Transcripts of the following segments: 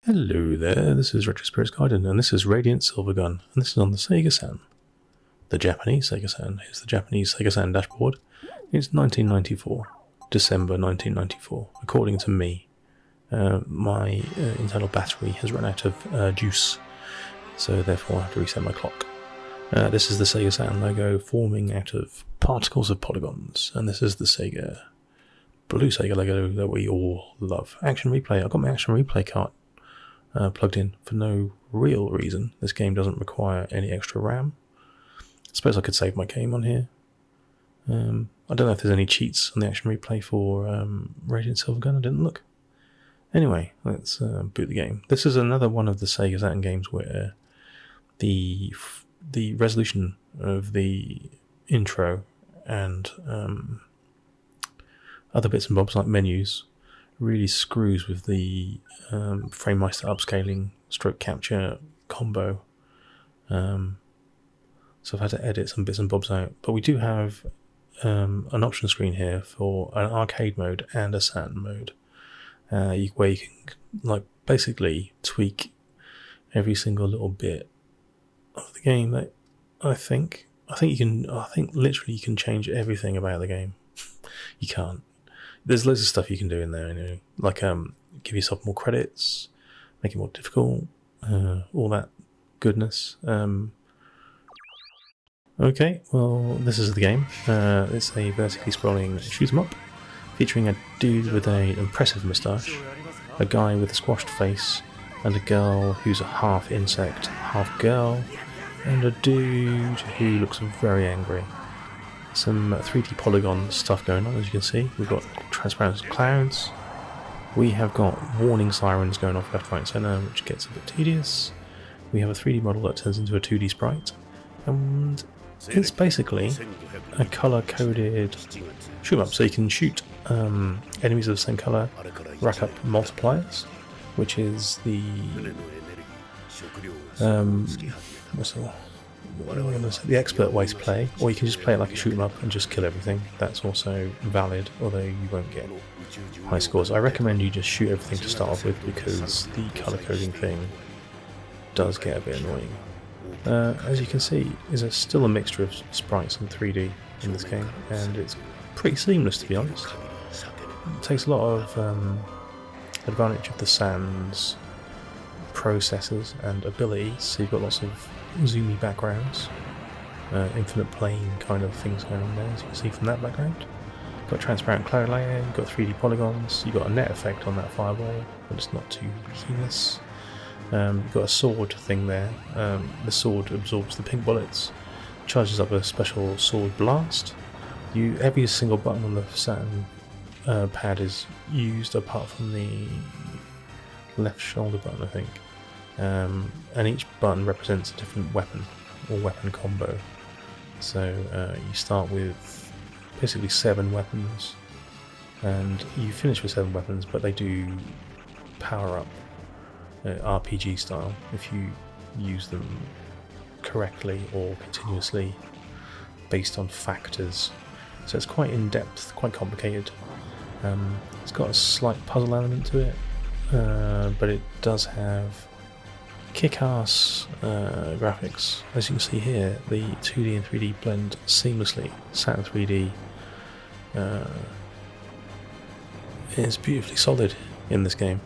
Hello there, this is Retro Spirits Garden, and this is Radiant Silvergun, and this is on the Sega Saturn. The Japanese Sega Saturn. Here's the Japanese Sega Saturn dashboard. It's 1994, December 1994, according to me. My internal battery has run out of juice, so therefore I have to reset my clock. This is the Sega Saturn logo forming out of particles of polygons, and this is the blue Sega logo that we all love. Action Replay. I've got my Action Replay cart plugged in for no real reason. This game doesn't require any extra RAM. I suppose I could save my game on here. I don't know if there's any cheats on the Action Replay for Radiant Silvergun. I didn't look. Anyway, let's boot the game. This is another one of the Sega Saturn games where the resolution of the intro and other bits and bobs like menus really screws with the FrameMeister upscaling stroke capture combo. So I've had to edit some bits and bobs out. But we do have an option screen here for an arcade mode and a Saturn mode, where you can basically tweak every single little bit of the game. That I think literally you can change everything about the game. You can't. There's loads of stuff you can do in there, like give yourself more credits, make it more difficult, all that goodness. Okay, well, this is the game. It's a vertically scrolling shoot 'em up, featuring a dude with an impressive moustache, a guy with a squashed face, and a girl who's a half insect, half girl, and a dude who looks very angry. Some 3D polygon stuff going on, as you can see. We've got transparent clouds. We have got warning sirens going off left, right, and centre, which gets a bit tedious. We have a 3D model that turns into a 2D sprite, and it's basically a colour-coded shoot-'em up. So you can shoot enemies of the same colour, rack up multipliers, which is the the expert way to play, or you can just play it like a shoot 'em up and just kill everything. That's also valid, although you won't get high scores. I recommend you just shoot everything to start off with, because the colour coding thing does get a bit annoying. As you can see, there's still a mixture of sprites and 3D in this game, and it's pretty seamless, to be honest. It takes a lot of advantage of the Saturn's processors and abilities, so you've got lots of zoomy backgrounds, infinite plane kind of things going on there, as you can see from that background. You've got transparent cloud layer, you've got 3D polygons, you've got a net effect on that fireball, but it's not too heinous. You've got a sword thing there. The sword absorbs the pink bullets, charges up a special sword blast. Every single button on the Saturn pad is used apart from the left shoulder button, I think. And each button represents a different weapon or weapon combo. So you start with basically 7 weapons, and you finish with 7 weapons, but they do power up RPG style if you use them correctly or continuously based on factors. So it's quite in-depth, quite complicated. It's got a slight puzzle element to it, but it does have kick-ass graphics. As you can see here, the 2D and 3D blend seamlessly. Saturn 3D is beautifully solid in this game.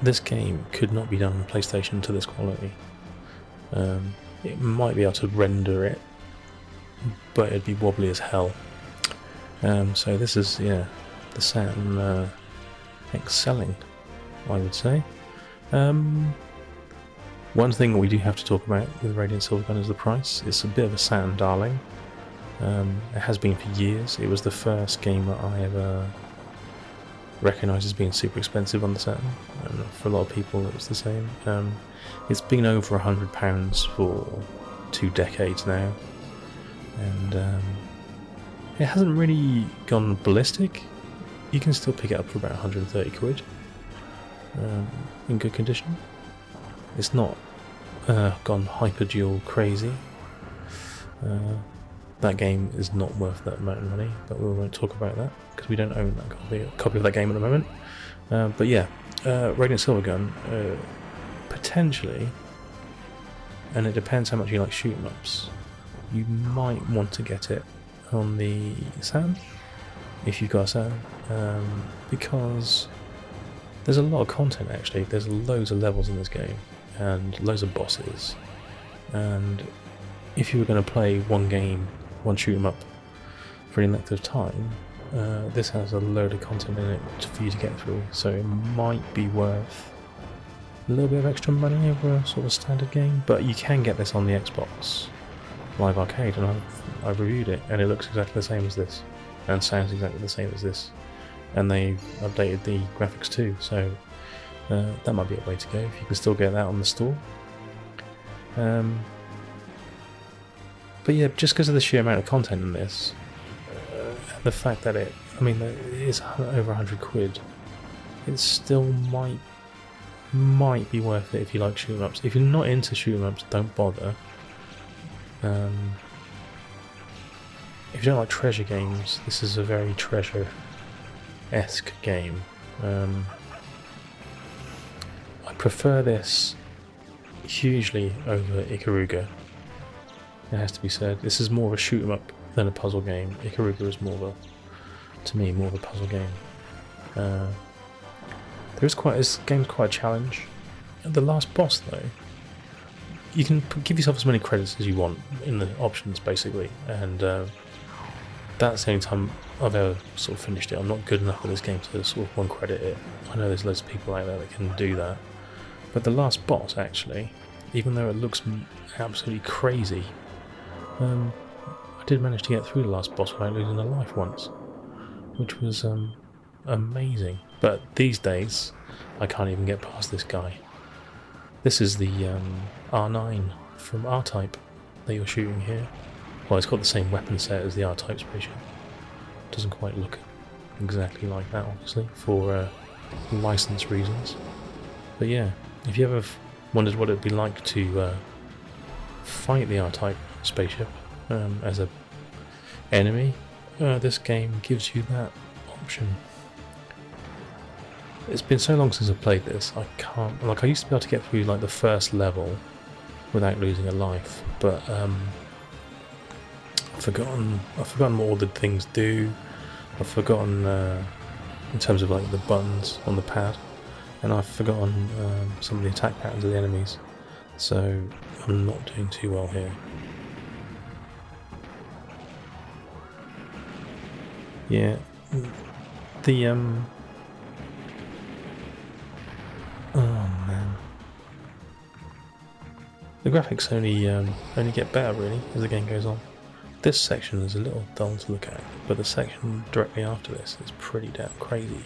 This game could not be done on PlayStation to this quality. It might be able to render it, but it'd be wobbly as hell. So this is, the Saturn excelling, I would say. One thing we do have to talk about with Radiant Silvergun is the price. It's a bit of a Saturn darling. It has been for years. It was the first game that I ever recognised as being super expensive on the Saturn, and for a lot of people it was the same. It's been over £100 for 2 decades now, and it hasn't really gone ballistic. You can still pick it up for about 130 quid in good condition. It's not gone hyper dual crazy. That game is not worth that amount of money, but we won't talk about that because we don't own that copy of that game at the moment. But yeah, Radiant Silvergun, potentially, and it depends how much you like shoot 'em ups. You might want to get it on the Saturn, if you've got a Saturn, because there's a lot of content actually. There's loads of levels in this game, and loads of bosses, and if you were going to play one game, one shoot 'em up for any length of time, this has a load of content in it for you to get through, so it might be worth a little bit of extra money over a sort of standard game. But you can get this on the Xbox Live Arcade, and I've reviewed it, and it looks exactly the same as this, and sounds exactly the same as this, and they've updated the graphics too, so that might be a way to go if you can still get that on the store. But yeah, just because of the sheer amount of content in this, the fact that it is over 100 quid, it still might be worth it if you like shoot 'em ups. If you're not into shoot 'em ups, don't bother. If you don't like treasure games, this is a very treasure-esque game. I prefer this hugely over Ikaruga. It has to be said. This is more of a shoot 'em up than a puzzle game. Ikaruga is to me, more of a puzzle game. This game's quite a challenge. The last boss, though, you can give yourself as many credits as you want in the options, basically, and that's the only time I've ever sort of finished it. I'm not good enough at this game to sort of one credit it. I know there's loads of people out there that can do that, but the last boss, actually, even though it looks absolutely crazy, I did manage to get through the last boss without losing a life once, which was amazing. But these days, I can't even get past this guy. This is the R9 from R-Type that you're shooting here. Well, it's got the same weapon set as the R-Type spaceship. Doesn't quite look exactly like that, obviously, for license reasons. But yeah, if you ever wondered what it'd be like to fight the R-Type spaceship as a enemy, this game gives you that option. It's been so long since I've played this, I can't... Like, I used to be able to get through, like, the first level without losing a life, but I've forgotten what all the things do. I've forgotten, in terms of, like, the buttons on the pad, and I've forgotten some of the attack patterns of the enemies, so I'm not doing too well here. Yeah, the oh man, the graphics only get better really as the game goes on. This section is a little dull to look at, but the section directly after this is pretty damn crazy.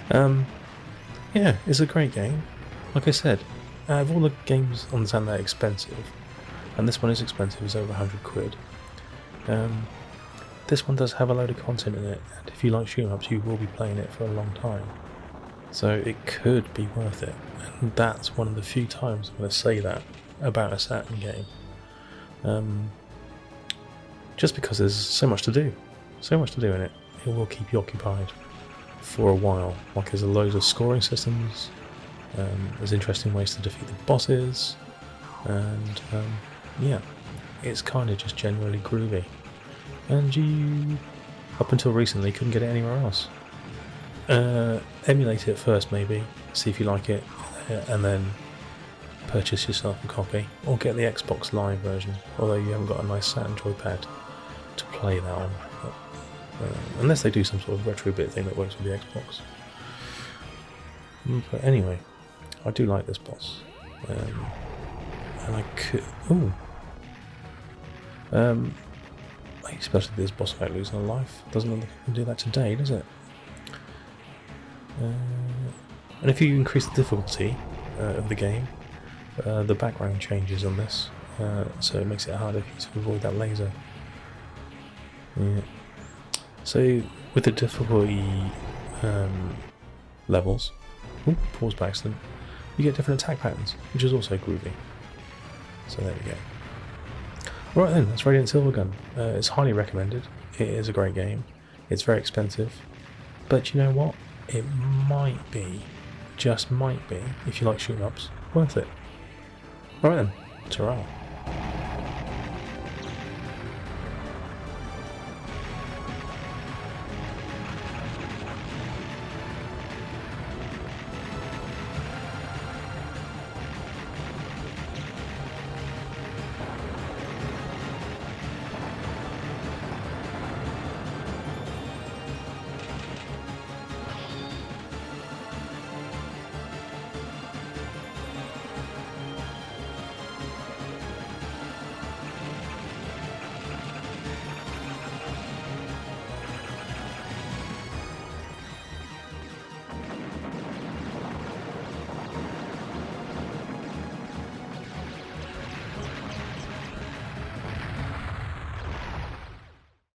Yeah, it's a great game. Like I said, out of all the games on the Saturn that are expensive, and this one is expensive, it's over 100 quid. This one does have a load of content in it, and if you like shoot 'em ups, you will be playing it for a long time. So it could be worth it, and that's one of the few times I'm going to say that about a Saturn game. Just because there's so much to do in it. It will keep you occupied for a while. Like, there's loads of scoring systems, there's interesting ways to defeat the bosses, and yeah, it's kind of just generally groovy. And you, up until recently, couldn't get it anywhere else. Emulate it first, maybe, see if you like it, and then purchase yourself a copy, or get the Xbox Live version, although you haven't got a nice Saturn joypad to play that on. Unless they do some sort of retro bit thing that works with the Xbox. But anyway, I do like this boss. And I could... Ooh! Especially this boss without losing a life. Doesn't look like I can do that today, does it? And if you increase the difficulty of the game, the background changes on this, so it makes it harder for you to avoid that laser. Yeah. So with the difficulty levels, pause by accident, you get different attack patterns, which is also groovy. So there we go. Right then, that's Radiant Silvergun. It's highly recommended. It is a great game. It's very expensive, but you know what? It might be just might be, if you like shoot 'em ups, worth it. Alright then, ta-ra.